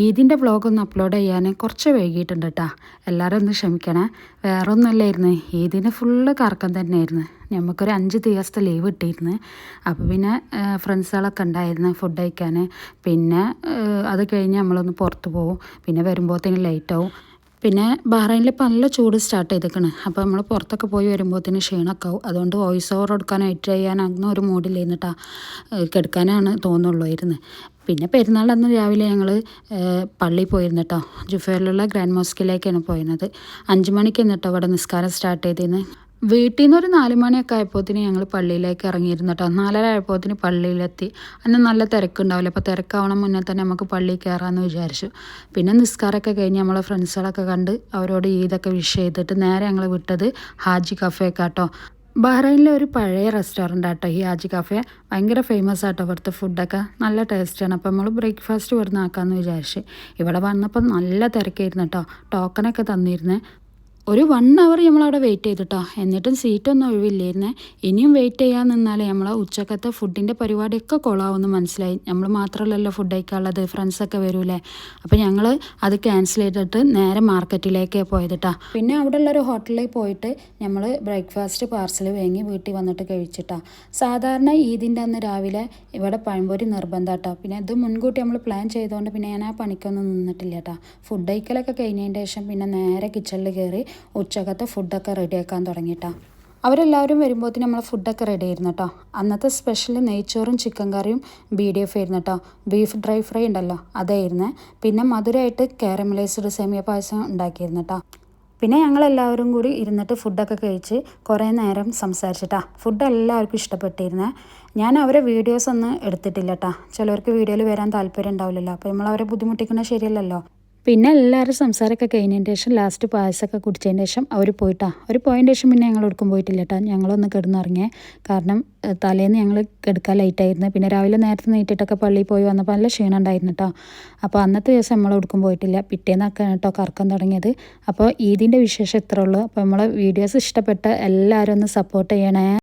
ഈദിൻ്റെ വ്ളോഗൊന്ന് upload ചെയ്യാൻ കുറച്ച് വൈകിയിട്ടുണ്ട് കേട്ടോ. എല്ലാവരും ഒന്ന് ക്ഷമിക്കണേ. വേറെ ഒന്നുമല്ലായിരുന്നു, ഈദിന് ഫുള്ള് കറക്കം തന്നെയായിരുന്നു. നമുക്കൊരു 5 ദിവസത്തെ ലീവ് കിട്ടിയിരുന്നു. അപ്പോൾ പിന്നെ ഫ്രണ്ട്സുകളൊക്കെ ഉണ്ടായിരുന്നു ഫുഡ് കഴിക്കാൻ. പിന്നെ അത് കഴിഞ്ഞ് നമ്മളൊന്ന് പുറത്ത് പോകും. പിന്നെ വരുമ്പോഴത്തേനും ലേറ്റാവും. പിന്നെ ബഹ്റൈനിൽ ഇപ്പോൾ നല്ല ചൂട് സ്റ്റാർട്ട് ചെയ്തേക്കണ്. അപ്പോൾ നമ്മൾ പുറത്തൊക്കെ പോയി വരുമ്പോഴത്തേന് ക്ഷീണമൊക്കെ ആവും. അതുകൊണ്ട് വോയിസ് ഓവർ കൊടുക്കാൻ എഡിറ്റ് ചെയ്യാനൊന്നും ഒരു മൂഡില്ലായിരുന്നു കേട്ടോ. കെടുക്കാനാണ് തോന്നുള്ളായിരുന്നു. പിന്നെ പെരുന്നാളന്ന് രാവിലെ ഞങ്ങൾ പള്ളിയിൽ പോയിരുന്നു കേട്ടോ. ജുഫേറിലുള്ള ഗ്രാൻഡ് മോസ്കിലേക്കാണ് പോയിരുന്നത്. 5 മണിക്ക് എന്നിട്ടോ ഇവിടെ നിസ്കാരം സ്റ്റാർട്ട് ചെയ്തിരുന്നു. വീട്ടിൽ നിന്ന് ഒരു 4 മണിയൊക്കെ ആയപ്പോഴത്തേന് ഞങ്ങൾ പള്ളിയിലേക്ക് ഇറങ്ങിയിരുന്നു കേട്ടോ. 4:30 ആയപ്പോഴത്തേന് പള്ളിയിലെത്തി. അന്ന് നല്ല തിരക്കുണ്ടാവില്ല. അപ്പോൾ തിരക്കാവണം മുന്നേ തന്നെ നമുക്ക് പള്ളിയിൽ കയറാമെന്ന് വിചാരിച്ചു. പിന്നെ നിസ്കാരമൊക്കെ കഴിഞ്ഞ് നമ്മളെ ഫ്രണ്ട്സുകളൊക്കെ കണ്ട് അവരോട് ഈദൊക്കെ വിഷ് ചെയ്തിട്ട് നേരെ ഞങ്ങൾ വിട്ടത് ഹാജി കഫേക്കാട്ടോ. ബഹ്റൈനിലെ ഒരു പഴയ റെസ്റ്റോറൻ്റ് ആട്ടോ ഈ ഹാജി കഫേ. ഭയങ്കര ഫേമസ് ആട്ടോ ഇവിടുത്തെ ഫുഡൊക്കെ, നല്ല ടേസ്റ്റാണ്. അപ്പോൾ നമ്മൾ ബ്രേക്ക്ഫാസ്റ്റ് ഇവിടുന്ന് ആക്കാമെന്ന് വിചാരിച്ചു. ഇവിടെ വന്നപ്പോൾ നല്ല തിരക്കായിരുന്നു കേട്ടോ. ടോക്കണൊക്കെ തന്നിരുന്നേ. ഒരു 1 അവർ നമ്മളവിടെ വെയിറ്റ് ചെയ്തിട്ടോ. എന്നിട്ടും സീറ്റൊന്നും ഒഴിവില്ലായിരുന്നേ. ഇനിയും വെയിറ്റ് ചെയ്യാൻ നിന്നാലേ നമ്മളെ ഉച്ചക്കത്തെ ഫുഡിൻ്റെ പരിപാടിയൊക്കെ കൊളാവുമെന്ന് മനസ്സിലായി. നമ്മൾ മാത്രമല്ലല്ലോ ഫുഡ് കഴിക്കാനുള്ളത്, ഫ്രണ്ട്സൊക്കെ വരൂലേ. അപ്പോൾ ഞങ്ങൾ അത് ക്യാൻസൽ ചെയ്തിട്ട് നേരെ മാർക്കറ്റിലേക്ക് പോയത് കേട്ടോ. പിന്നെ അവിടെ ഉള്ളൊരു ഹോട്ടലിൽ പോയിട്ട് നമ്മൾ ബ്രേക്ക്ഫാസ്റ്റ് പാർസൽ വാങ്ങി വീട്ടിൽ വന്നിട്ട് കഴിച്ചിട്ടാ. സാധാരണ ഈദിൻ്റെ അന്ന് രാവിലെ ഇവിടെ പഴംപൊരി നിർബന്ധം കേട്ടോ. പിന്നെ ഇത് മുൻകൂട്ടി നമ്മൾ പ്ലാൻ ചെയ്തുകൊണ്ട് പിന്നെ ഞാൻ ആ പണിക്കൊന്നും നിന്നിട്ടില്ല കേട്ടോ. ഫുഡ് കഴിക്കലൊക്കെ കഴിഞ്ഞതിൻ്റെ ശേഷം പിന്നെ നേരെ കിച്ചണിൽ കയറി ഉച്ചക്കത്തെ ഫുഡൊക്കെ റെഡിയാക്കാൻ തുടങ്ങിയിട്ടാ. അവരെല്ലാവരും വരുമ്പോഴത്തേനും നമ്മളെ ഫുഡൊക്കെ റെഡി ആയിരുന്നു കേട്ടോ. അന്നത്തെ സ്പെഷ്യൽ നെയ്ച്ചോറും ചിക്കൻ കറിയും BDF ആയിരുന്നു കേട്ടോ. ബീഫ് ഡ്രൈ ഫ്രൈ ഉണ്ടല്ലോ അതായിരുന്നു. പിന്നെ മധുരമായിട്ട് കാരമലൈസ്ഡ് സേമിയ പായസം ഉണ്ടാക്കിയിരുന്നു കേട്ടോ. പിന്നെ ഞങ്ങളെല്ലാവരും കൂടി ഇരുന്നിട്ട് ഫുഡൊക്കെ കഴിച്ച് കുറേ നേരം സംസാരിച്ചിട്ടാ. ഫുഡ് എല്ലാവർക്കും ഇഷ്ടപ്പെട്ടിരുന്നേ. ഞാൻ അവരെ വീഡിയോസ് ഒന്നും എടുത്തിട്ടില്ല കേട്ടോ. ചിലവർക്ക് വീഡിയോയിൽ വരാൻ താല്പര്യം ഉണ്ടാവില്ലല്ലോ. അപ്പോൾ നമ്മൾ അവരെ ബുദ്ധിമുട്ടിക്കുന്നത് ശരിയല്ലല്ലോ. പിന്നെ എല്ലാവരും സംസാരമൊക്കെ കഴിഞ്ഞതിന് ശേഷം ലാസ്റ്റ് പായസമൊക്കെ കുടിച്ചതിന് ശേഷം അവർ പോയിട്ടാ. അവർ പോയതിന് ശേഷം പിന്നെ ഞങ്ങൾ എടുക്കും പോയിട്ടില്ല കേട്ടോ. ഞങ്ങളൊന്ന് കിടന്നിറങ്ങിയേ. കാരണം തലേന്ന് ഞങ്ങൾ കിടക്കാൻ ലേറ്റായിരുന്നു. പിന്നെ രാവിലെ നേരത്തെ നീട്ടിട്ടൊക്കെ പള്ളിയിൽ പോയി വന്നപ്പോൾ നല്ല ക്ഷീണം ഉണ്ടായിരുന്നു കേട്ടോ. അപ്പോൾ അന്നത്തെ ദിവസം നമ്മൾ എടുക്കും പോയിട്ടില്ല. പിറ്റേന്നൊക്കെ കേട്ടോ കറക്കം തുടങ്ങിയത്. അപ്പോൾ ഈദിൻ്റെ വിശേഷം ഇത്രേ ഉള്ളൂ. അപ്പോൾ നമ്മളെ വീഡിയോസ് ഇഷ്ടപ്പെട്ട എല്ലാവരും ഒന്ന് സപ്പോർട്ട് ചെയ്യണേ.